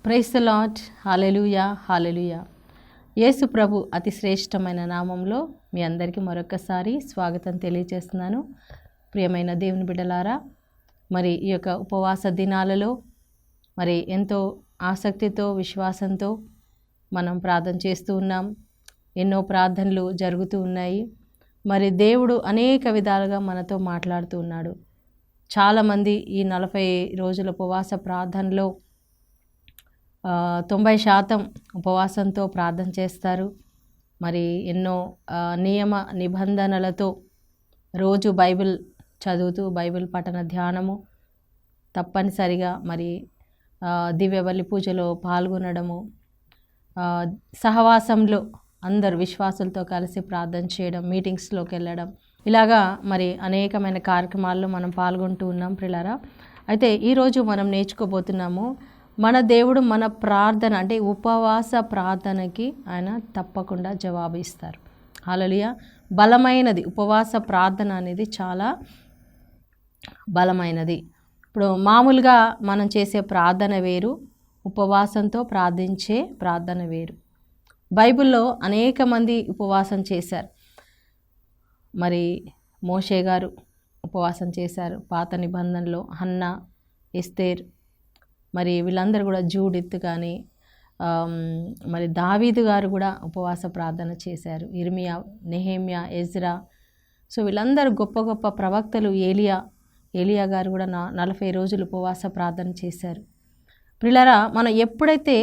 Praise the lord. Hallelujah, hallelujah. Yesu ప్రభు అతి శ్రేష్టమైన నామంలో మీ అందరికీ మరొకసారి స్వాగతం తెలియజేస్తున్నాను. ప్రియమైన దేవుని బిడ్డలారా, మరి ఈ యొక్క ఉపవాస దినాలలో మరి ఎంతో ఆసక్తితో విశ్వాసంతో మనం ప్రార్థన చేస్తూ ఉన్నాం. ఎన్నో ప్రార్థనలు జరుగుతూ ఉన్నాయి. మరి దేవుడు అనేక విధాలుగా మనతో మాట్లాడుతూ ఉన్నాడు. చాలామంది ఈ 40 రోజుల ఉపవాస ప్రార్థనలో 90% ఉపవాసంతో ప్రార్థన చేస్తారు. మరి ఎన్నో నియమ నిబంధనలతో రోజు బైబిల్ చదువుతూ బైబిల్ పఠన ధ్యానము తప్పనిసరిగా మరి దివ్యబలి పూజలో పాల్గొనడము, సహవాసంలో అందరు విశ్వాసులతో కలిసి ప్రార్థన చేయడం, మీటింగ్స్లోకి వెళ్ళడం, ఇలాగా మరి అనేకమైన కార్యక్రమాల్లో మనం పాల్గొంటూ ఉన్నాం ప్రియులారా. అయితే ఈరోజు మనం నేర్చుకోబోతున్నాము, మన దేవుడు మన ప్రార్థన అంటే ఉపవాస ప్రార్థనకి ఆయన తప్పకుండా జవాబు ఇస్తారు. హల్లెలూయా. బలమైనది ఉపవాస ప్రార్థన అనేది చాలా బలమైనది. ఇప్పుడు మామూలుగా మనం చేసే ప్రార్థన వేరు, ఉపవాసంతో ప్రార్థించే ప్రార్థన వేరు. బైబిల్లో అనేక మంది ఉపవాసం చేశారు. మరి మోషే గారు ఉపవాసం చేశారు. పాత నిబంధనలో హన్నా, ఎస్తేర్, మరి వీళ్ళందరూ కూడా జూడిత్ కానీ మరి దావీదు గారు కూడా ఉపవాస ప్రార్థన చేశారు. ఇర్మియా, నెహెమ్యా, ఎజ్రా. సో వీళ్ళందరూ గొప్ప గొప్ప ప్రవక్తలు. ఏలియా గారు కూడా 40 రోజులు ఉపవాస ప్రార్థన చేశారు. ప్రియులారా, మనం ఎప్పుడైతే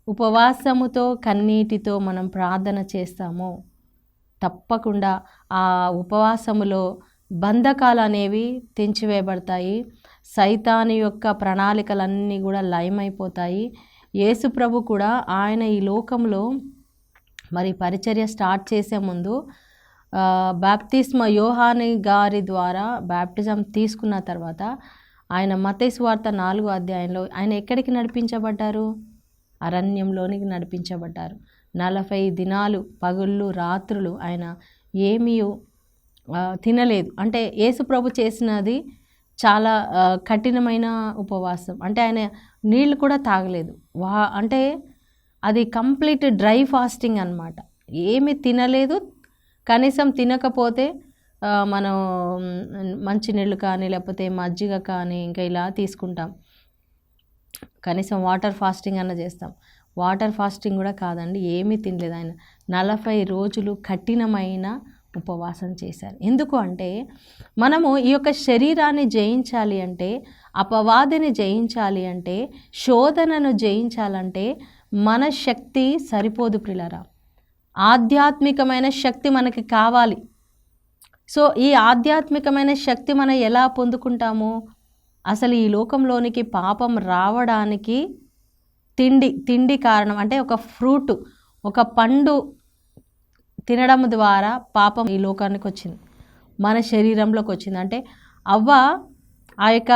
ఉపవాసముతో కన్నీటితో మనం ప్రార్థన చేస్తామో తప్పకుండా ఆ ఉపవాసములో బంధకాలు అనేవి తెంచివేయబడతాయి. సైతాను యొక్క ప్రణాళికలన్నీ కూడా లయమైపోతాయి. యేసు ప్రభు కూడా ఆయన ఈ లోకంలో మరి పరిచర్య స్టార్ట్ చేసే ముందు బాప్తిస్మ యోహాను గారి ద్వారా బాప్టిజం తీసుకున్న తర్వాత ఆయన మత్తయి సువార్త 4వ అధ్యాయంలో ఆయన ఎక్కడికి నడిపించబడ్డారు? అరణ్యంలోనికి నడిపించబడ్డారు. 40 దినాలు పగుళ్ళు రాత్రులు ఆయన ఏమీ తినలేదు. అంటే యేసు ప్రభు చేసినది చాలా కఠినమైన ఉపవాసం. అంటే ఆయన నీళ్ళు కూడా తాగలేదు. అంటే అది కంప్లీట్ డ్రై ఫాస్టింగ్ అన్నమాట. ఏమి తినలేదు. కనీసం తినకపోతే మనం మంచినీళ్ళు కానీ లేకపోతే మజ్జిగ కానీ ఇంకా ఇలా తీసుకుంటాం. కనీసం వాటర్ ఫాస్టింగ్ అన్న చేస్తాం. వాటర్ ఫాస్టింగ్ కూడా కాదండి, ఏమీ తినలేదు ఆయన. 40 రోజులు కఠినమైన ఉపవాసం చేశారు. ఎందుకు అంటే మనము ఈ యొక్క శరీరాన్ని జయించాలి అంటే, అపవాదిని జయించాలి అంటే, శోధనను జయించాలంటే మన శక్తి సరిపోదు ప్రియులారా. ఆధ్యాత్మికమైన శక్తి మనకి కావాలి. సో ఈ ఆధ్యాత్మికమైన శక్తి మనం ఎలా పొందుకుంటాము? అసలు ఈ లోకంలోనికి పాపం రావడానికి తిండి కారణం. అంటే ఒక ఫ్రూట్, ఒక పండు తినడం ద్వారా పాపం ఈ లోకానికి వచ్చింది, మన శరీరంలోకి వచ్చింది. అంటే అవ్వ ఆ యొక్క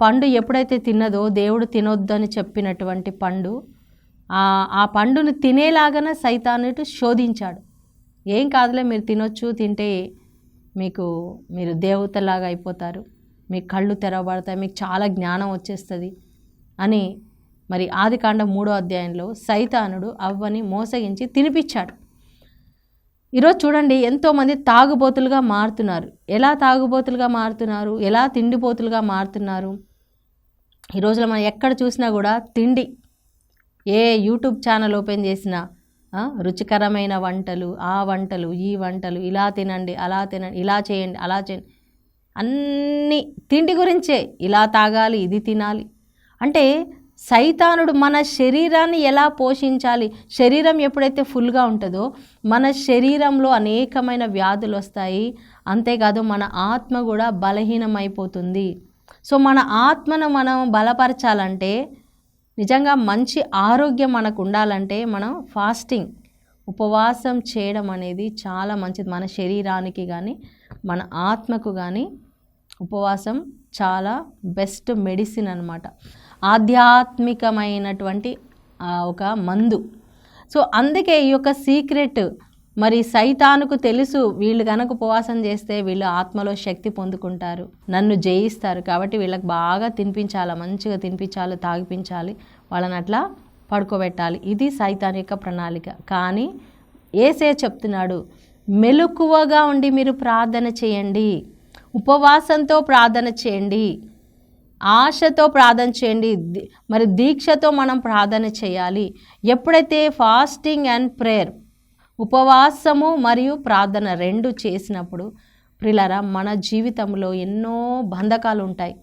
పండు ఎప్పుడైతే తిన్నదో, దేవుడు తినొద్దని చెప్పినటువంటి పండు, ఆ పండును తినేలాగానే సైతానుడు శోధించాడు. ఏం కాదులే, మీరు తినొచ్చు, తింటే మీరు దేవతలాగా అయిపోతారు, మీ కళ్ళు తెరవబడతాయి, మీకు చాలా జ్ఞానం వచ్చేస్తుంది అని మరి ఆదికాండం 3వ అధ్యాయంలో సైతానుడు అవ్వని మోసగించి తినిపించాడు. ఈరోజు చూడండి, ఎంతోమంది తాగుబోతులుగా మారుతున్నారు. ఎలా తాగుబోతులుగా మారుతున్నారు? ఎలా తిండిపోతులుగా మారుతున్నారు? ఈ రోజులో మనం ఎక్కడ చూసినా కూడా తిండి. ఏ యూట్యూబ్ ఛానల్ ఓపెన్ చేసినా రుచికరమైన వంటలు, ఆ వంటలు, ఈ వంటలు, ఇలా తినండి, అలా తినండి, ఇలా చేయండి, అలా చేయండి, అన్నీ తిండి గురించే. ఇలా తాగాలి, ఇది తినాలి. అంటే సైతానుడు మన శరీరాన్ని ఎలా పోషించాలి? శరీరం ఎప్పుడైతే ఫుల్గా ఉంటుందో మన శరీరంలో అనేకమైన వ్యాధులు వస్తాయి. అంతేకాదు మన ఆత్మ కూడా బలహీనమైపోతుంది. సో మన ఆత్మను మనం బలపరచాలంటే, నిజంగా మంచి ఆరోగ్యం మనకు ఉండాలంటే మనం ఫాస్టింగ్, ఉపవాసం చేయడం అనేది చాలా మంచిది. మన శరీరానికి కానీ మన ఆత్మకు కానీ ఉపవాసం చాలా బెస్ట్ మెడిసిన్ అన్నమాట. ఆధ్యాత్మికమైనటువంటి ఒక మందు. సో అందుకే ఈ యొక్క సీక్రెట్ మరి సైతానుకు తెలుసు, వీళ్ళు కనుక ఉపవాసం చేస్తే వీళ్ళు ఆత్మలో శక్తి పొందుకుంటారు, నన్ను జయిస్తారు. కాబట్టి వీళ్ళకి బాగా తినిపించాలి, మంచిగా తినిపించాలి, తాగిపించాలి, వాళ్ళని అట్లా పడుకోబెట్టాలి. ఇది సైతాన్ యొక్క ప్రణాళిక. కానీ యేసయ్య చెప్తున్నాడు, మెలకువగా ఉండి మీరు ప్రార్థన చేయండి, ఉపవాసంతో ప్రార్థన చేయండి, ఆశతో ప్రార్థన చేయండి, మరి దీక్షతో మనం ప్రార్థన చేయాలి. ఎప్పుడైతే ఫాస్టింగ్ అండ్ ప్రేయర్, ఉపవాసము మరియు ప్రార్థన రెండు చేసినప్పుడు ప్రియులారా, మన జీవితంలో ఎన్నో బంధకాలు ఉంటాయి.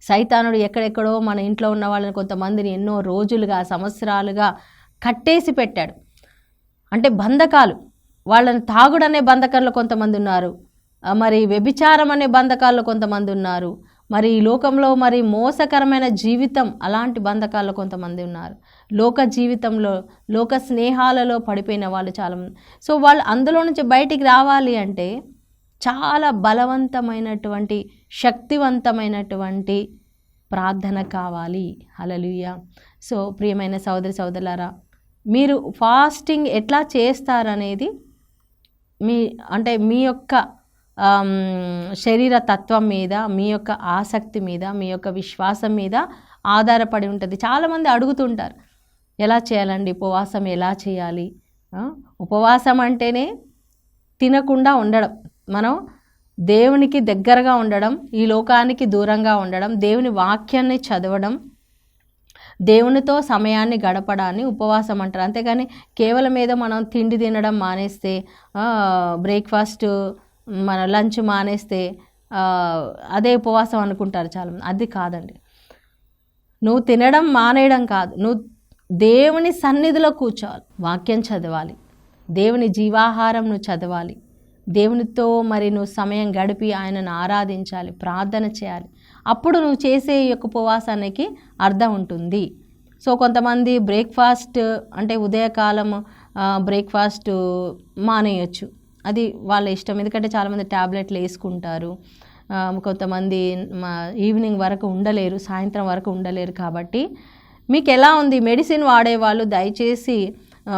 సైతానుడు ఎక్కడెక్కడో మన ఇంట్లో ఉన్న వాళ్ళని, కొంతమందిని ఎన్నో రోజులుగా, సంవత్సరాలుగా కట్టేసి పెట్టాడు. అంటే బంధకాలు, వాళ్ళని తాగుడనే బంధకాల్లో కొంతమంది ఉన్నారు, మరి వ్యభిచారం అనే బంధకాల్లో కొంతమంది ఉన్నారు, మరి ఈ లోకంలో మరి మోసకరమైన జీవితం, అలాంటి బంధకాల్లో కొంతమంది ఉన్నారు. లోక జీవితంలో, లోక స్నేహాలలో పడిపోయిన వాళ్ళు చాలామంది. సో వాళ్ళు అందులో నుంచి బయటికి రావాలి అంటే చాలా బలవంతమైనటువంటి, శక్తివంతమైనటువంటి ప్రార్థన కావాలి. హల్లెలూయా. సో ప్రియమైన సోదరి సోదరులారా, మీరు ఫాస్టింగ్ ఎట్లా చేస్తారనేది మీ యొక్క శరీర తత్వం మీద, మీ యొక్క ఆసక్తి మీద, మీ యొక్క విశ్వాసం మీద ఆధారపడి ఉంటుంది. చాలామంది అడుగుతుంటారు, ఎలా చేయాలండి ఉపవాసం, ఎలా చేయాలి? ఉపవాసం అంటేనే తినకుండా ఉండడం, మనం దేవునికి దగ్గరగా ఉండడం, ఈ లోకానికి దూరంగా ఉండడం, దేవుని వాక్యాన్ని చదవడం, దేవునితో సమయాన్ని గడపడాన్ని ఉపవాసం అంటారు. అంతేగాని కేవలం ఏదో మనం తిండి తినడం మానేస్తే, బ్రేక్ఫాస్ట్ మన లంచ్ మానేస్తే అదే ఉపవాసం అనుకుంటారు చాలామంది. అది కాదండి. నువ్వు తినడం మానేయడం కాదు, నువ్వు దేవుని సన్నిధిలో కూర్చోవాలి, వాక్యం చదవాలి, దేవుని జీవాహారం నువ్వు చదవాలి, దేవునితో మరి నువ్వు సమయం గడిపి ఆయనను ఆరాధించాలి, ప్రార్థన చేయాలి. అప్పుడు నువ్వు చేసే ఈ యొక్క ఉపవాసానికి అర్థం ఉంటుంది. సో కొంతమంది బ్రేక్ఫాస్ట్ అంటే ఉదయకాలం బ్రేక్ఫాస్ట్ మానేయచ్చు, అది వాళ్ళ ఇష్టం. ఎందుకంటే చాలామంది ట్యాబ్లెట్లు వేసుకుంటారు, కొంతమంది ఈవినింగ్ వరకు ఉండలేరు, సాయంత్రం వరకు ఉండలేరు. కాబట్టి మీకు ఎలా ఉంది, మెడిసిన్ వాడేవాళ్ళు దయచేసి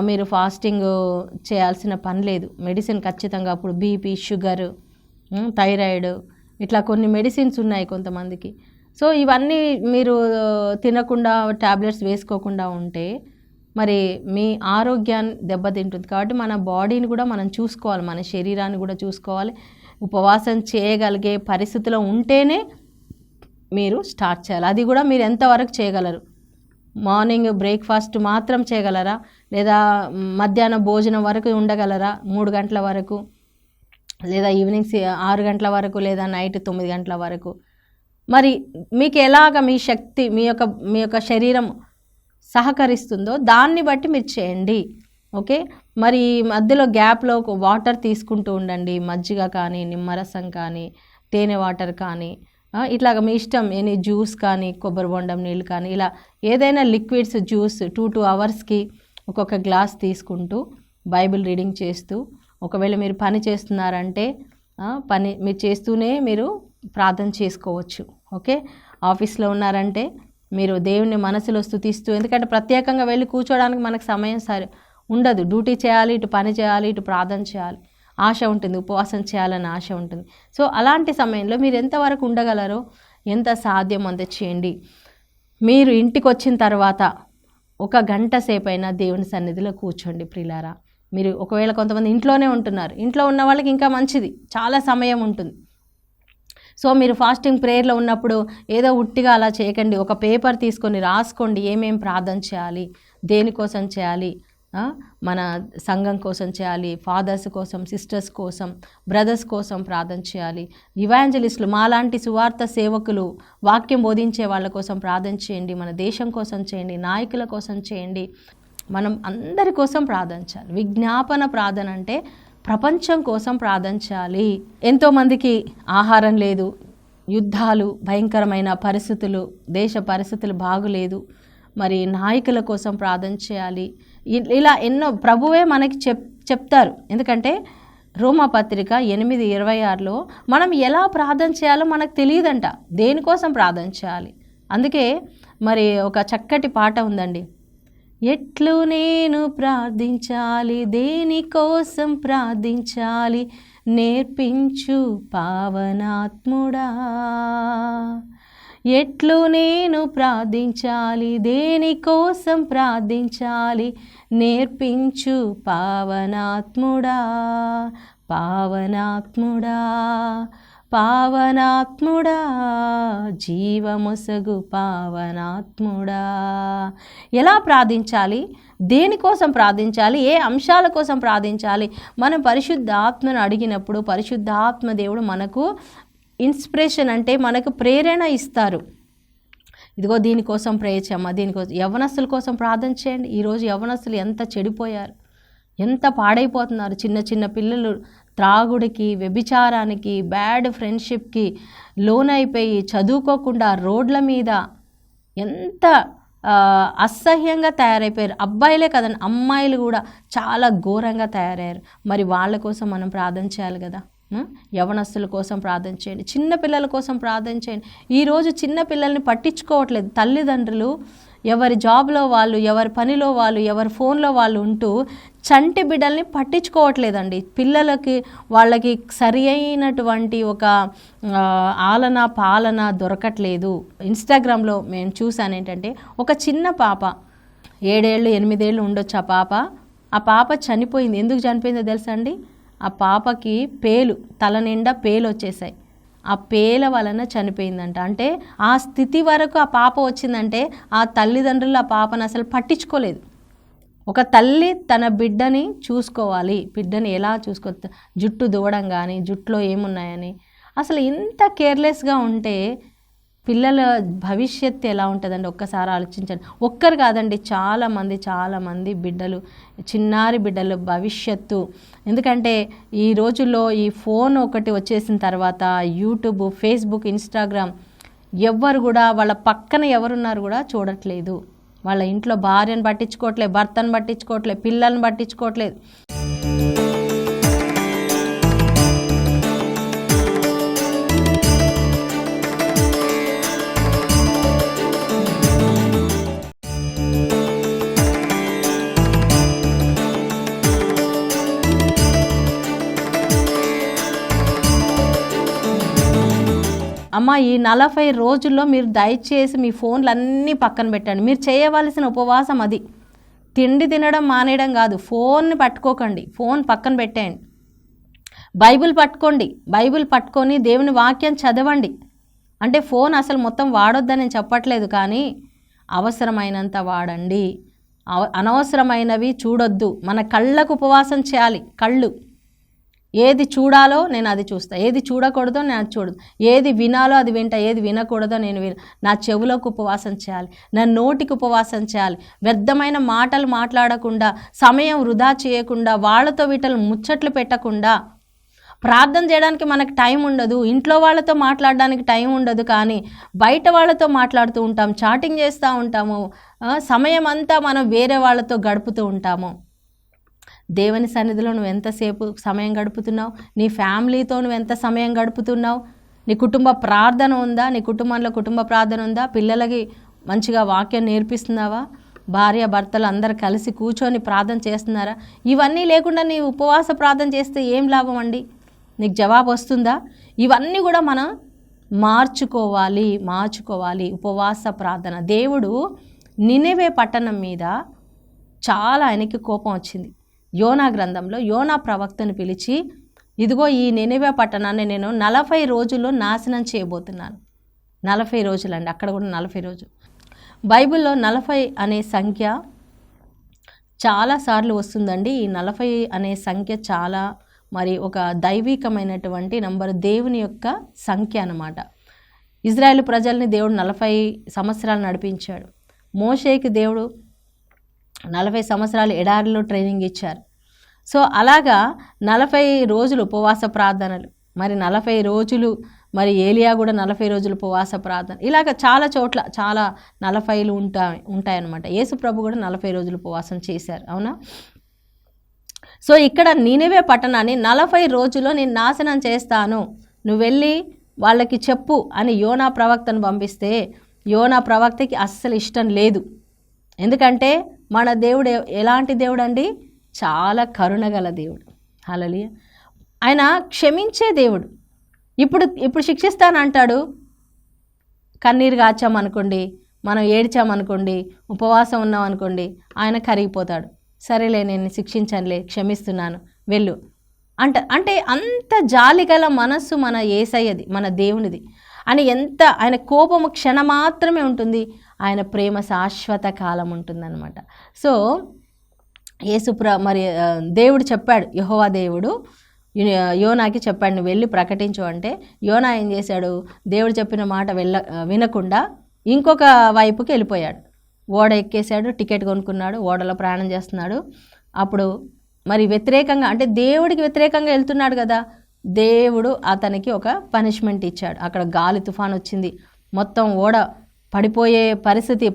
మీరు ఫాస్టింగ్ చేయాల్సిన పని లేదు. మెడిసిన్ ఖచ్చితంగా అప్పుడు బీపీ, షుగర్, థైరాయిడ్, ఇట్లా కొన్ని మెడిసిన్స్ ఉన్నాయి కొంతమందికి. సో ఇవన్నీ మీరు తినకుండా ట్యాబ్లెట్స్ వేసుకోకుండా ఉంటే మరి మీ ఆరోగ్యాన్ని దెబ్బతింటుంది. కాబట్టి మన బాడీని కూడా మనం చూసుకోవాలి, మన శరీరాన్ని కూడా చూసుకోవాలి. ఉపవాసం చేయగలిగే పరిస్థితిలో ఉంటేనే మీరు స్టార్ట్ చేయాలి. అది కూడా మీరు ఎంతవరకు చేయగలరు? మార్నింగ్ బ్రేక్ఫాస్ట్ మాత్రం చేయగలరా, లేదా మధ్యాహ్నం భోజనం వరకు ఉండగలరా 3 గంటల వరకు, లేదా ఈవినింగ్ 6 గంటల వరకు, లేదా నైట్ 9 గంటల వరకు? మరి మీకు ఎలాగ మీ శక్తి, మీ యొక్క శరీరం సహకరిస్తుందో దాన్ని బట్టి మీరు చేయండి. ఓకే. మరి మధ్యలో గ్యాప్లో వాటర్ తీసుకుంటూ ఉండండి, మజ్జిగ కానీ, నిమ్మరసం కానీ, తేనె వాటర్ కానీ, ఇట్లాగ మీ ఇష్టం, ఎనీ జ్యూస్ కానీ, కొబ్బరి బొండం నీళ్ళు కానీ, ఇలా ఏదైనా లిక్విడ్స్, జ్యూస్ 2 అవర్స్కి ఒక్కొక్క గ్లాస్ తీసుకుంటూ బైబిల్ రీడింగ్ చేస్తూ, ఒకవేళ మీరు పని చేస్తున్నారంటే పని మీరు చేస్తూనే మీరు ప్రార్థన చేసుకోవచ్చు. ఓకే. ఆఫీస్లో ఉన్నారంటే మీరు దేవుని మనసులో స్తుతిస్తూ, ఎందుకంటే ప్రత్యేకంగా వెళ్ళి కూర్చోడానికి మనకు సమయం ఉండదు. డ్యూటీ చేయాలి, ఇటు పని చేయాలి, ఇటు ప్రార్థన చేయాలి, ఆశ ఉంటుంది, ఉపవాసం చేయాలని ఆశ ఉంటుంది. సో అలాంటి సమయంలో మీరు ఎంతవరకు ఉండగలరో, ఎంత సాధ్యం అంత చేయండి. మీరు ఇంటికి వచ్చిన తర్వాత 1 గంట సేపైనా దేవుని సన్నిధిలో కూర్చోండి ప్రియులారా. మీరు ఒకవేళ కొంతమంది ఇంట్లోనే ఉంటున్నారు, ఇంట్లో ఉన్న వాళ్ళకి ఇంకా మంచిది, చాలా సమయం ఉంటుంది. సో మీరు ఫాస్టింగ్ ప్రేయర్లో ఉన్నప్పుడు ఏదో ఉట్టిగా అలా చేయకండి. ఒక పేపర్ తీసుకొని రాసుకోండి, ఏమేం ప్రార్థన చేయాలి, దేనికోసం చేయాలి, మన సంఘం కోసం చేయాలి, ఫాదర్స్ కోసం, సిస్టర్స్ కోసం, బ్రదర్స్ కోసం ప్రార్థన చేయాలి, ఇవాంజలిస్టులు, మాలాంటి సువార్త సేవకులు, వాక్యం బోధించే వాళ్ళ కోసం ప్రార్థన చేయండి, మన దేశం కోసం చేయండి, నాయకుల కోసం చేయండి, మనం అందరి కోసం ప్రార్థించాలి. విజ్ఞాపన ప్రార్థన అంటే ప్రపంచం కోసం ప్రార్థించాలి. ఎంతోమందికి ఆహారం లేదు, యుద్ధాలు, భయంకరమైన పరిస్థితులు, దేశ పరిస్థితులు బాగులేదు, మరి నాయకుల కోసం ప్రార్థన చేయాలి. ఇలా ఎన్నో ప్రభువే మనకి చెప్తారు. ఎందుకంటే రోమాపత్రిక 8:26లో మనం ఎలా ప్రార్థన చేయాలో మనకు తెలియదంట, దేనికోసం ప్రార్థన చేయాలి. అందుకే మరి ఒక చక్కటి పాట ఉందండి, ఎట్లు నేను ప్రార్థించాలి, దేనికోసం ప్రార్థించాలి, నేర్పించు పావనాత్ముడా, ఎట్లు నేను ప్రార్థించాలి, దేనికోసం ప్రార్థించాలి, నేర్పించు పావనాత్ముడా, పావనాత్ముడా, పావనాత్ముడా, జీవమొసగు పావనాత్ముడా. ఎలా ప్రార్థించాలి, దేనికోసం ప్రార్థించాలి, ఏ అంశాల కోసం ప్రార్థించాలి? మనం పరిశుద్ధాత్మను అడిగినప్పుడు పరిశుద్ధాత్మ దేవుడు మనకు ఇన్స్పిరేషన్ అంటే మనకు ప్రేరణ ఇస్తారు. ఇదిగో దీనికోసం ప్రేయర్ చేయమ్మా, దీనికోసం. యవ్వనస్తుల కోసం ప్రార్థన చేయండి. ఈరోజు యవ్వనస్తులు ఎంత చెడిపోయారు, ఎంత పాడైపోతున్నారు. చిన్న చిన్న పిల్లలు త్రాగుడికి, వ్యభిచారానికి, బ్యాడ్ ఫ్రెండ్షిప్కి లోనైపోయి చదువుకోకుండా రోడ్ల మీద ఎంత అసహ్యంగా తయారైపోయారు. అబ్బాయిలే కదండి, అమ్మాయిలు కూడా చాలా ఘోరంగా తయారయ్యారు. మరి వాళ్ళ కోసం మనం ప్రార్థన చేయాలి కదా. యవనస్తుల కోసం ప్రార్థన చేయండి, చిన్న పిల్లల కోసం ప్రార్థన చేయండి. ఈరోజు చిన్న పిల్లల్ని పట్టించుకోవట్లేదు తల్లిదండ్రులు. ఎవరి జాబ్లో వాళ్ళు, ఎవరి పనిలో వాళ్ళు, ఎవరి ఫోన్లో వాళ్ళు ఉంటూ చంటి బిడ్డల్ని పట్టించుకోవట్లేదండి. పిల్లలకి వాళ్ళకి సరి అయినటువంటి ఒక ఆలన పాలన దొరకట్లేదు. ఇన్స్టాగ్రామ్లో నేను చూశాను ఏంటంటే, ఒక చిన్న పాప 7 ఏళ్ళు 8 ఏళ్ళు ఉండొచ్చు ఆ పాప చనిపోయింది. ఎందుకు చనిపోయిందో తెలుసా అండి? ఆ పాపకి తల నిండా పేలు వచ్చేసాయి. ఆ పేల వలన చనిపోయిందంట. అంటే ఆ స్థితి వరకు ఆ పాప వచ్చిందంటే ఆ తల్లిదండ్రులు ఆ పాపను అసలు పట్టించుకోలేదు. ఒక తల్లి తన బిడ్డని చూసుకోవాలి. బిడ్డని ఎలా జుట్టు దువ్వడం కానీ, జుట్టులో ఏమున్నాయని, అసలు ఇంత కేర్లెస్గా ఉంటే పిల్లల భవిష్యత్తు ఎలా ఉంటుందండి? ఒక్కసారి ఆలోచించండి. ఒక్కరు కాదండి, చాలామంది బిడ్డలు, చిన్నారి బిడ్డలు భవిష్యత్తు. ఎందుకంటే ఈ రోజుల్లో ఈ ఫోన్ ఒకటి వచ్చేసిన తర్వాత యూట్యూబ్, ఫేస్బుక్, ఇన్స్టాగ్రామ్, ఎవ్వరు కూడా వాళ్ళ పక్కన ఎవరున్నారు కూడా చూడట్లేదు. వాళ్ళ ఇంట్లో భార్యను పట్టించుకోవట్లేదు, భర్తను పట్టించుకోవట్లేదు, పిల్లల్ని పట్టించుకోవట్లేదు. అమ్మ, ఈ 40 రోజుల్లో మీరు దయచేసి మీ ఫోన్లు అన్నీ పక్కన పెట్టండి. మీరు చేయవలసిన ఉపవాసం అది. తిండి తినడం మానేయడం కాదు. ఫోన్ని పట్టుకోకండి, ఫోన్ పక్కన పెట్టేయండి. బైబిల్ పట్టుకోండి, బైబిల్ పట్టుకొని దేవుని వాక్యం చదవండి. అంటే ఫోన్ అసలు మొత్తం వాడొద్దని నేను చెప్పట్లేదు, కానీ అవసరమైనంత వాడండి. అనవసరమైనవి చూడొద్దు. మన కళ్ళకు ఉపవాసం చేయాలి. కళ్ళు ఏది చూడాలో నేను అది చూస్తా, ఏది చూడకూడదో నేను అది చూడదు, ఏది వినాలో అది వింటా, ఏది వినకూడదో నేను నా చెవులకు ఉపవాసం చేయాలి, నా నోటికి ఉపవాసం చేయాలి. వ్యర్థమైన మాటలు మాట్లాడకుండా, సమయం వృధా చేయకుండా, వాళ్ళతో వీటలు ముచ్చట్లు పెట్టకుండా. ప్రార్థన చేయడానికి మనకు టైం ఉండదు, ఇంట్లో వాళ్ళతో మాట్లాడడానికి టైం ఉండదు, కానీ బయట వాళ్ళతో మాట్లాడుతూ ఉంటాం, చాటింగ్ చేస్తూ ఉంటాము. సమయం అంతా మనం వేరే వాళ్ళతో గడుపుతూ ఉంటాము. దేవుని సన్నిధిలో నువ్వు ఎంతసేపు సమయం గడుపుతున్నావు? నీ ఫ్యామిలీతో నువ్వు ఎంత సమయం గడుపుతున్నావు? నీ కుటుంబ ప్రార్థన ఉందా? నీ కుటుంబంలో కుటుంబ ప్రార్థన ఉందా? పిల్లలకి మంచిగా వాక్యం నేర్పిస్తున్నావా? భార్య భర్తలు అందరు కలిసి కూర్చొని ప్రార్థన చేస్తున్నారా? ఇవన్నీ లేకుండా నీ ఉపవాస ప్రార్థన చేస్తే ఏం లాభం అండి? నీకు జవాబు వస్తుందా? ఇవన్నీ కూడా మనం మార్చుకోవాలి. ఉపవాస ప్రార్థన. దేవుడు నినెవే పట్టణం మీద చాలా ఆయనకి కోపం వచ్చింది. యోనా గ్రంథంలో యోనా ప్రవక్తను పిలిచి, ఇదిగో ఈ నినెవే పట్టణాన్ని నేను 40 రోజుల్లో నాశనం చేయబోతున్నాను. 40 రోజులండి, అక్కడ కూడా 40 రోజులు. బైబిల్లో 40 అనే సంఖ్య చాలాసార్లు వస్తుందండి. ఈ 40 అనే సంఖ్య చాలా ఒక దైవికమైనటువంటి నంబర్, దేవుని యొక్క సంఖ్య అన్నమాట. ఇజ్రాయేల్ ప్రజల్ని దేవుడు 40 సంవత్సరాలు నడిపించాడు. మోషేకి దేవుడు 40 సంవత్సరాలు ఎడారిలో ట్రైనింగ్ ఇచ్చారు. సో అలాగా 40 రోజులు ఉపవాస ప్రార్థనలు. 40 రోజులు ఏలియా కూడా 40 రోజులు ఉపవాస ప్రార్థన. ఇలాగ చాలా చోట్ల చాలా 40లు ఉంటాయన్నమాట. యేసు ప్రభు కూడా 40 రోజులు ఉపవాసం చేశారు, అవునా? సో ఇక్కడ నీనెవే పట్టణాన్ని 40 రోజుల్లో నేను నాశనం చేస్తాను, నువ్వు వెళ్ళి వాళ్ళకి చెప్పు అని యోనా ప్రవక్తను పంపిస్తే, యోనా ప్రవక్తకి అస్సలు ఇష్టం లేదు. ఎందుకంటే మన దేవుడు ఎలాంటి దేవుడు అండి? చాలా కరుణగల దేవుడు. హల్లెలూయా. ఆయన క్షమించే దేవుడు. ఇప్పుడు శిక్షిస్తానంటాడు. కన్నీరు గాచామనుకోండి, మనం ఏడ్చామనుకోండి, ఉపవాసం ఉన్నామనుకోండి, ఆయన కరిగిపోతాడు. సరేలే, నేను శిక్షించనులే, క్షమిస్తున్నాను, వెళ్ళు అంటే అంత జాలిగల మనస్సు మన యేసయ్యది, మన దేవునిది అని. ఎంత ఆయన కోపము క్షణమాత్రమే ఉంటుంది, ఆయన ప్రేమ శాశ్వత కాలం ఉంటుందన్నమాట. సో మరి దేవుడు చెప్పాడు, యెహోవా దేవుడు యోనాకి చెప్పాడు, నువ్వు వెళ్ళి ప్రకటించు అంటే యోనా ఏం చేశాడు, దేవుడు చెప్పిన మాట వినకుండా ఇంకొక వైపుకి వెళ్ళిపోయాడు. ఓడ ఎక్కేశాడు, టికెట్ కొనుక్కున్నాడు, ఓడలో ప్రయాణం చేస్తున్నాడు. అప్పుడు మరి వ్యతిరేకంగా, అంటే దేవుడికి వ్యతిరేకంగా వెళ్తున్నాడు కదా, దేవుడు అతనికి ఒక పనిష్మెంట్ ఇచ్చాడు. అక్కడ గాలి తుఫాన్ వచ్చింది, మొత్తం ఓడ పడిపోయే పరిస్థితి,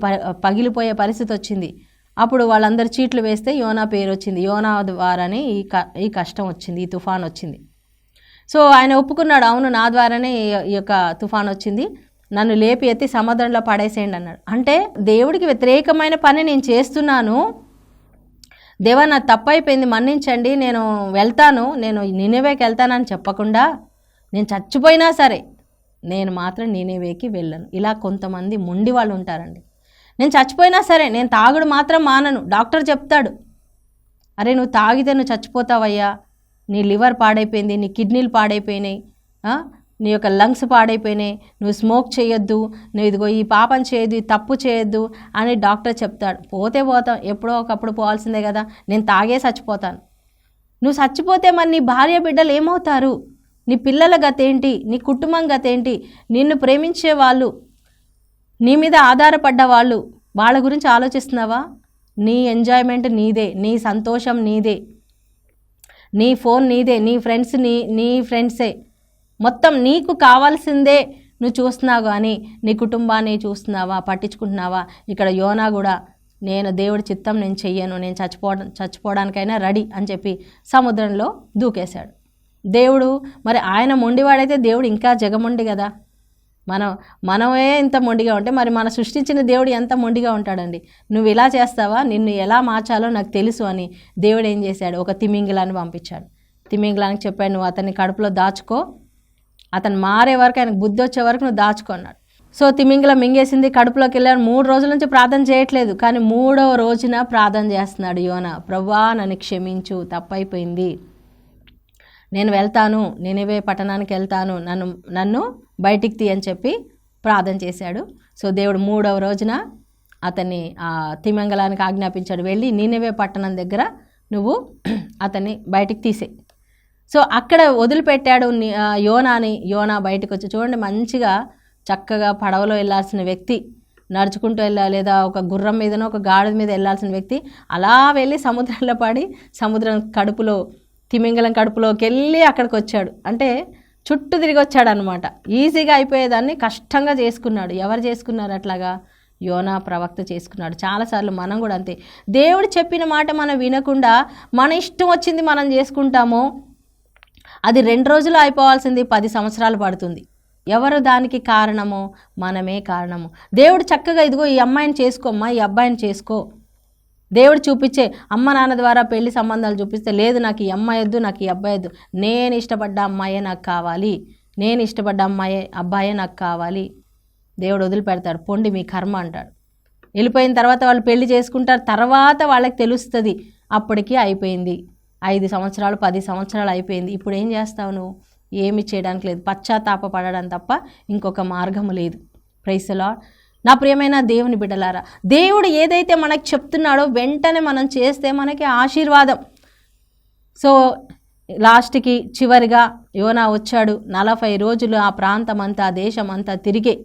పగిలిపోయే పరిస్థితి వచ్చింది. అప్పుడు వాళ్ళందరూ చీట్లు వేస్తే యోనా పేరు వచ్చింది. యోనా ద్వారానే ఈ కష్టం వచ్చింది, ఈ తుఫాన్ వచ్చింది. సో ఆయన ఒప్పుకున్నాడు, అవును నా ద్వారానే ఈ యొక్క తుఫాన్ వచ్చింది, నన్ను లేపి ఎత్తి సముద్రంలో పడేసేయండి అన్నాడు. అంటే దేవుడికి వ్యతిరేకమైన పని నేను చేస్తున్నాను, దేవా నా తప్పైపోయింది, మన్నించండి, నేను వెళ్తాను, నేను నినివేకి వెళ్తానని చెప్పకుండా, నేను చచ్చిపోయినా సరే నేను మాత్రం నినివేకి వెళ్ళను. ఇలా కొంతమంది మొండి వాళ్ళు ఉంటారండి. నేను చచ్చిపోయినా సరే నేను తాగుడు మాత్రం మానను. డాక్టర్ చెప్తాడు, అరే నువ్వు తాగితే నువ్వు చచ్చిపోతావయ్యా, నీ లివర్ పాడైపోయింది, నీ కిడ్నీలు పాడైపోయినాయి, నీ యొక్క లంగ్స్ పాడైపోయినాయి, నువ్వు స్మోక్ చేయొద్దు, నువ్వు ఇదిగో ఈ పాపం చేయొద్దు, ఈ తప్పు చేయొద్దు అని డాక్టర్ చెప్తాడు. పోతే పోతాం, ఎప్పుడో ఒకప్పుడు పోవాల్సిందే కదా, నేను తాగే చచ్చిపోతాను. నువ్వు చచ్చిపోతే మరి నీ భార్య బిడ్డలు ఏమవుతారు, నీ పిల్లల గతేంటి, నీ కుటుంబం గతేంటి, నిన్ను ప్రేమించే వాళ్ళు, నీ మీద ఆధారపడ్డ వాళ్ళు, వాళ్ళ గురించి ఆలోచిస్తున్నావా? నీ ఎంజాయ్మెంట్ నీదే, నీ సంతోషం నీదే, నీ ఫోన్ నీదే, నీ ఫ్రెండ్స్ నీ ఫ్రెండ్సే, మొత్తం నీకు కావాల్సిందే నువ్వు చూస్తున్నావు, కానీ నీ కుటుంబాన్ని చూస్తున్నావా, పట్టించుకుంటున్నావా? ఇక్కడ యోనా కూడా నేను దేవుడి చిత్తం నేను చెయ్యను, నేను చచ్చిపోవడానికైనా రెడీ అని చెప్పి సముద్రంలో దూకేశాడు. దేవుడు మరి ఆయన మొండివాడైతే దేవుడు ఇంకా జగమొండి కదా. మనమే ఇంత మొండిగా ఉంటే మరి మన సృష్టించిన దేవుడు ఎంత మొండిగా ఉంటాడండి. నువ్వు ఇలా చేస్తావా, నిన్ను ఎలా మార్చాలో నాకు తెలుసు అని దేవుడు ఏం చేశాడు, ఒక తిమింగిలాన్ని పంపించాడు. తిమింగిలానికి చెప్పాడు, నువ్వు అతన్ని కడుపులో దాచుకో, అతను మారే వరకు, ఆయనకు బుద్ధి వచ్చే వరకు నువ్వు దాచుకో అన్నాడు. సో తిమింగిలం మింగేసింది, కడుపులోకి వెళ్ళాడు. 3 రోజుల నుంచి ప్రార్థన చేయట్లేదు, కానీ 3వ రోజున ప్రార్థన చేస్తున్నాడు యోనా, ప్రభువా నన్ను క్షమించు, తప్పైపోయింది, నేను వెళ్తాను, నినివే పట్టణానికి వెళ్తాను, నన్ను బయటికి తీ అని చెప్పి ప్రార్థన చేశాడు. సో దేవుడు 3వ రోజున అతన్ని ఆ తిమింగలానికి ఆజ్ఞాపించాడు, వెళ్ళి నినివే పట్టణం దగ్గర నువ్వు అతన్ని బయటికి తీసే. సో అక్కడ వదిలిపెట్టాడు యోనాని. యోనా బయటకు వచ్చి, చూడండి మంచిగా చక్కగా పడవలో వెళ్ళాల్సిన వ్యక్తి, నడుచుకుంటూ వెళ్ళాలి, లేదా ఒక గుర్రం మీదనో ఒక గాడిద మీద వెళ్ళాల్సిన వ్యక్తి అలా వెళ్ళి సముద్రంలో పడి, సముద్రం కడుపులో, తిమింగలం కడుపులోకి వెళ్ళి అక్కడికి వచ్చాడు. అంటే చుట్టూ తిరిగి వచ్చాడు అనమాట. ఈజీగా అయిపోయేదాన్ని కష్టంగా చేసుకున్నాడు. ఎవరు చేసుకున్నారు అట్లాగా? యోనా ప్రవక్త చేసుకున్నాడు. చాలాసార్లు మనం కూడా అంతే, దేవుడు చెప్పిన మాట మనం వినకుండా మన ఇష్టం వచ్చింది మనం చేసుకుంటాము. అది 2 రోజులు అయిపోవాల్సింది 10 సంవత్సరాలు పడుతుంది. ఎవరు దానికి కారణము? మనమే కారణము. దేవుడు చక్కగా ఇదిగో ఈ అమ్మాయిని చేసుకోమ్మా, ఈ అబ్బాయిని చేసుకో, దేవుడు చూపించే అమ్మ నాన్న ద్వారా పెళ్లి సంబంధాలు చూపిస్తే, లేదు నాకు ఈ అమ్మాయి వద్దు, నాకు ఈ అబ్బాయి వద్దు, నేను ఇష్టపడ్డ అమ్మాయే నాకు కావాలి, నేను ఇష్టపడ్డ అబ్బాయే నాకు కావాలి, దేవుడు వదిలిపెడతాడు. పొండి మీ కర్మ అంటాడు. వెళ్ళిపోయిన తర్వాత వాళ్ళు పెళ్లి చేసుకుంటారు, తర్వాత వాళ్ళకి తెలుస్తుంది, అప్పటికి అయిపోయింది 5 సంవత్సరాలు 10 సంవత్సరాలు అయిపోయింది. ఇప్పుడు ఏం చేస్తావు నువ్వు? ఏమి చేయడానికి లేదు, పశ్చాత్తాప పడడం తప్ప ఇంకొక మార్గము లేదు. Praise the Lord. నా ప్రియమైన దేవుని బిడ్డలారా, దేవుడు ఏదైతే మనకు చెప్తున్నాడో వెంటనే మనం చేస్తే మనకి ఆశీర్వాదం. సో లాస్ట్కి చివరిగా యోనా వచ్చాడు. 40 రోజులు ఆ ప్రాంతం అంతా, దేశం అంతా తిరిగి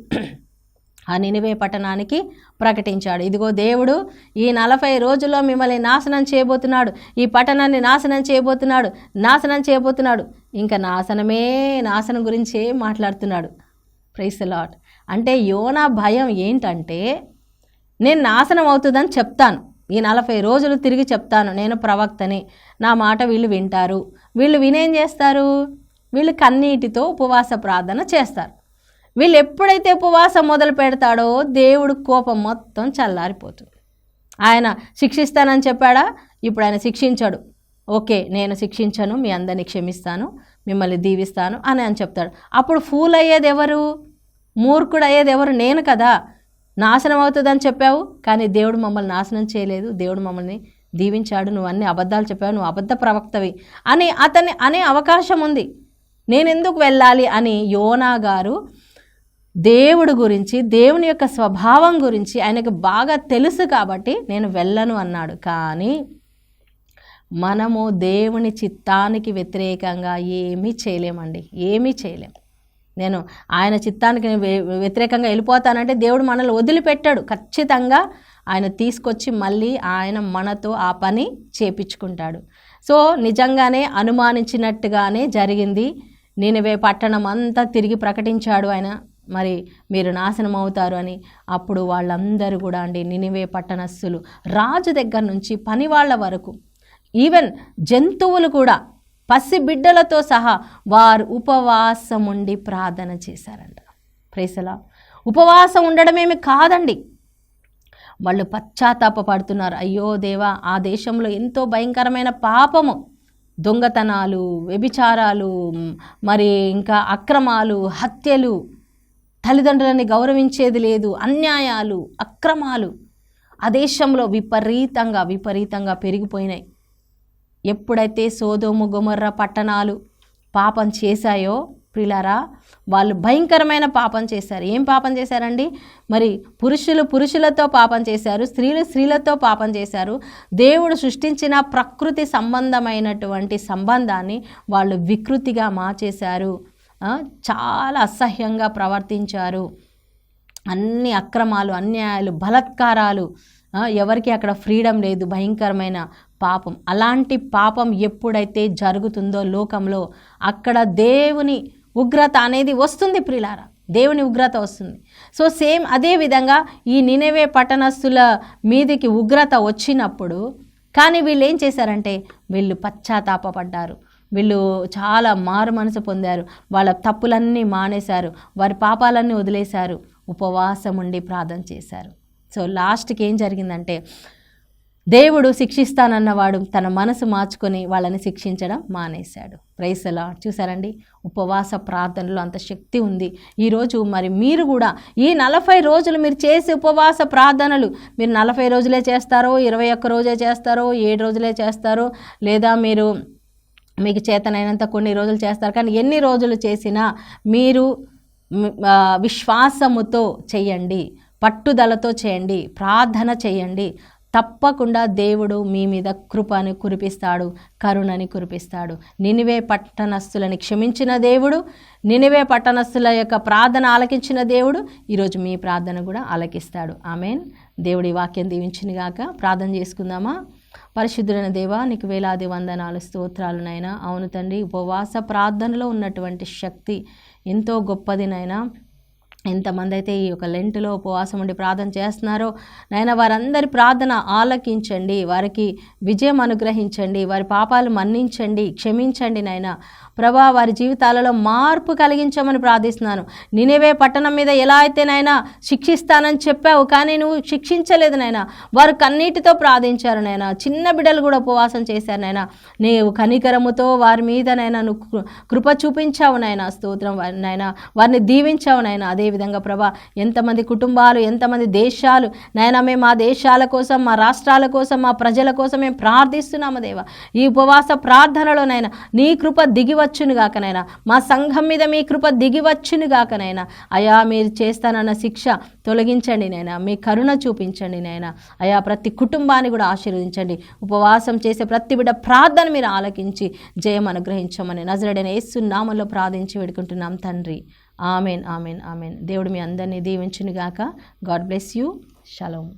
ఆ నినివే పట్టణానికి ప్రకటించాడు, ఇదిగో దేవుడు ఈ 40 రోజుల్లో మిమ్మల్ని నాశనం చేయబోతున్నాడు, ఈ పట్టణాన్ని నాశనం చేయబోతున్నాడు. ఇంకా నాశనం గురించే మాట్లాడుతున్నాడు. Praise the Lord. అంటే యోనా భయం ఏంటంటే, నేను నాశనం అవుతుందని చెప్తాను, ఈ 40 రోజులు తిరిగి చెప్తాను, నేను ప్రవక్తని, నా మాట వీళ్ళు వింటారు. వీళ్ళు వినేం చేస్తారు? వీళ్ళు కన్నీటితో ఉపవాస ప్రార్థన చేస్తారు. వీళ్ళు ఎప్పుడైతే ఉపవాసం మొదలు పెడతాడో దేవుడు కోపం మొత్తం చల్లారిపోతుంది. ఆయన శిక్షిస్తానని చెప్పాడా? ఇప్పుడు ఆయన శిక్షించాడు. ఓకే, నేను శిక్షించను, మీ అందరినీ క్షమిస్తాను, మిమ్మల్ని దీవిస్తాను అని చెప్తాడు. అప్పుడు ఫూల్ అయ్యేది ఎవరు? మూర్ఖుడు అయ్యేది ఎవరు? నేను కదా. నాశనం అవుతుందని చెప్పావు, కానీ దేవుడు మమ్మల్ని నాశనం చేయలేదు, దేవుడు మమ్మల్ని దీవించాడు, నువ్వు అన్ని అబద్ధాలు చెప్పావు, నువ్వు అబద్ధ ప్రవక్తవి అని అతన్ని అనే అవకాశం ఉంది. నేను ఎందుకు వెళ్ళాలి అని యోనా గారు దేవుడి గురించి, దేవుని యొక్క స్వభావం గురించి ఆయనకు బాగా తెలుసు కాబట్టి నేను వెళ్ళను అన్నాడు. కానీ మనము దేవుని చిత్తానికి వ్యతిరేకంగా ఏమీ చేయలేమండి, ఏమీ చేయలేం. నేను ఆయన చిత్తానికి వ్యతిరేకంగా వెళ్ళిపోతానంటే దేవుడు మనల్ని వదిలిపెట్టాడు. ఖచ్చితంగా ఆయన తీసుకొచ్చి మళ్ళీ ఆయన మనతో ఆ పని చేపించుకుంటాడు. సో నిజంగానే అనుమానించినట్టుగానే జరిగింది. నినివే పట్టణం అంతా తిరిగి ప్రకటించాడు ఆయన, మరి మీరు నాశనం అవుతారు అని. అప్పుడు వాళ్ళందరూ కూడా అండి, నినివే పట్టణస్థులు రాజు దగ్గర నుంచి పని వాళ్ళ వరకు, ఈవెన్ జంతువులు కూడా, పసి బిడ్డలతో సహా వారు ఉపవాసం ఉండి ప్రార్థన చేశారంట. Praise the Lord. ఉపవాసం ఉండడమేమి కాదండి, వాళ్ళు పశ్చాత్తాపపడుతున్నారు. అయ్యో దేవా, ఆ దేశంలో ఎంతో భయంకరమైన పాపము, దొంగతనాలు, వ్యభిచారాలు, మరి ఇంకా అక్రమాలు, హత్యలు, తల్లిదండ్రులని గౌరవించేది లేదు, అన్యాయాలు, అక్రమాలు ఆ దేశంలో విపరీతంగా పెరిగిపోయినాయి. ఎప్పుడైతే సోదోము గొమొర్రా పట్టణాలు పాపం చేశాయో ప్రియులారా, వాళ్ళు భయంకరమైన పాపం చేశారు. ఏం పాపం చేశారండి? మరి పురుషులు పురుషులతో పాపం చేశారు, స్త్రీలు స్త్రీలతో పాపం చేశారు. దేవుడు సృష్టించిన ప్రకృతి సంబంధమైనటువంటి సంబంధాన్ని వాళ్ళు వికృతిగా మార్చేశారు. చాలా అసహ్యంగా ప్రవర్తించారు. అన్ని అక్రమాలు, అన్యాయాలు, బలాత్కారాలు, ఎవరికి అక్కడ ఫ్రీడమ్ లేదు, భయంకరమైన పాపం. అలాంటి పాపం ఎప్పుడైతే జరుగుతుందో లోకంలో, అక్కడ దేవుని ఉగ్రత అనేది వస్తుంది ప్రియులారా, దేవుని ఉగ్రత వస్తుంది. సో సేమ్ అదే విధంగా ఈ నినెవే పట్టణస్థుల మీదికి ఉగ్రత వచ్చినప్పుడు, కానీ వీళ్ళు ఏం చేశారంటే వీళ్ళు పశ్చాత్తాపపడ్డారు, వీళ్ళు చాలా మారు మనసు పొందారు, వాళ్ళ తప్పులన్నీ మానేశారు, వారి పాపాలన్నీ వదిలేశారు, ఉపవాసం ఉండి ప్రార్థన చేశారు. సో లాస్ట్కి ఏం జరిగిందంటే, దేవుడు శిక్షిస్తానన్నవాడు తన మనసు మార్చుకొని వాళ్ళని శిక్షించడం మానేశాడు. Praise the Lord. చూసారండి, ఉపవాస ప్రార్థనలో అంత శక్తి ఉంది. ఈరోజు మరి మీరు కూడా ఈ 40 రోజులు మీరు చేసే ఉపవాస ప్రార్థనలు, మీరు 40 రోజులే చేస్తారో, 21 రోజే చేస్తారో, 7 రోజులే చేస్తారో, లేదా మీకు చేతనైనంత కొన్ని రోజులు చేస్తారు. కానీ ఎన్ని రోజులు చేసినా మీరు విశ్వాసముతో చేయండి, పట్టుదలతో చేయండి, ప్రార్థన చేయండి. తప్పకుండా దేవుడు మీ మీద కృపని కురిపిస్తాడు, కరుణని కురిపిస్తాడు. నినివే పట్టణస్థులని క్షమించిన దేవుడు, నినివే పట్టణస్థుల యొక్క ప్రార్థన ఆలకించిన దేవుడు ఈరోజు మీ ప్రార్థన కూడా ఆలకిస్తాడు. ఆమేన్. దేవుడి వాక్యం దీవించునుగాక. ప్రార్థన చేసుకుందామా? పరిశుద్ధుడైన దేవా, నీకు వేలాది వందనాలు, స్తోత్రాలు నాయనా. అవును తండ్రి, ఉపవాస ప్రార్థనలో ఉన్నటువంటి శక్తి ఎంతో గొప్పది నాయనా. ఎంతమంది అయితే ఈ యొక్క లెంటులో ఉపవాసం ఉండి ప్రార్థన చేస్తున్నారో నాయన, వారందరి ప్రార్థన ఆలకించండి, వారికి విజయం అనుగ్రహించండి, వారి పాపాలు మన్నించండి, క్షమించండి నాయన. ప్రభా, వారి జీవితాలలో మార్పు కలిగించమని ప్రార్థిస్తున్నాను. నినివే పట్టణం మీద ఎలా అయితే నాయన శిక్షిస్తానని చెప్పావు, కానీ నువ్వు శిక్షించలేదు నాయన. వారు కన్నీటితో ప్రార్థించారు నాయన. చిన్న బిడ్డలు కూడా ఉపవాసం చేశారు నాయన. నీవు కనికరముతో వారి మీద నాయన నువ్వు కృప చూపించావు నాయన. స్తోత్రం నాయన. వారిని దీవించావు నాయన. అదేవిధంగా ప్రభా, ఎంతమంది కుటుంబాలు, ఎంతమంది దేశాలు నాయన, మేము మా దేశాల కోసం, మా రాష్ట్రాల కోసం, మా ప్రజల కోసం మేము ప్రార్థిస్తున్నాము దేవా. ఈ ఉపవాస ప్రార్థనలో నాయన నీ కృప దిగివచ్చును గాకనైనా, మా సంఘం మీద మీ కృప దిగివచ్చును గాకనైనా. అయా, మీరు చేస్తానన్న శిక్ష తొలగించండి నాయన, మీ కరుణ చూపించండి నాయన. అయా, ప్రతి కుటుంబాన్ని కూడా ఆశీర్వదించండి. ఉపవాసం చేసే ప్రతి బిడ్డ ప్రార్థన మీరు ఆలకించి జయం అనుగ్రహించమని నజరేయుడైన యేసు నామములో ప్రార్థించి వేడుకుంటున్నాం తండ్రి. Amen, amen, amen. దేవుడు మీ అందరినీ దీవించును గాక. God bless you. షలోమ్.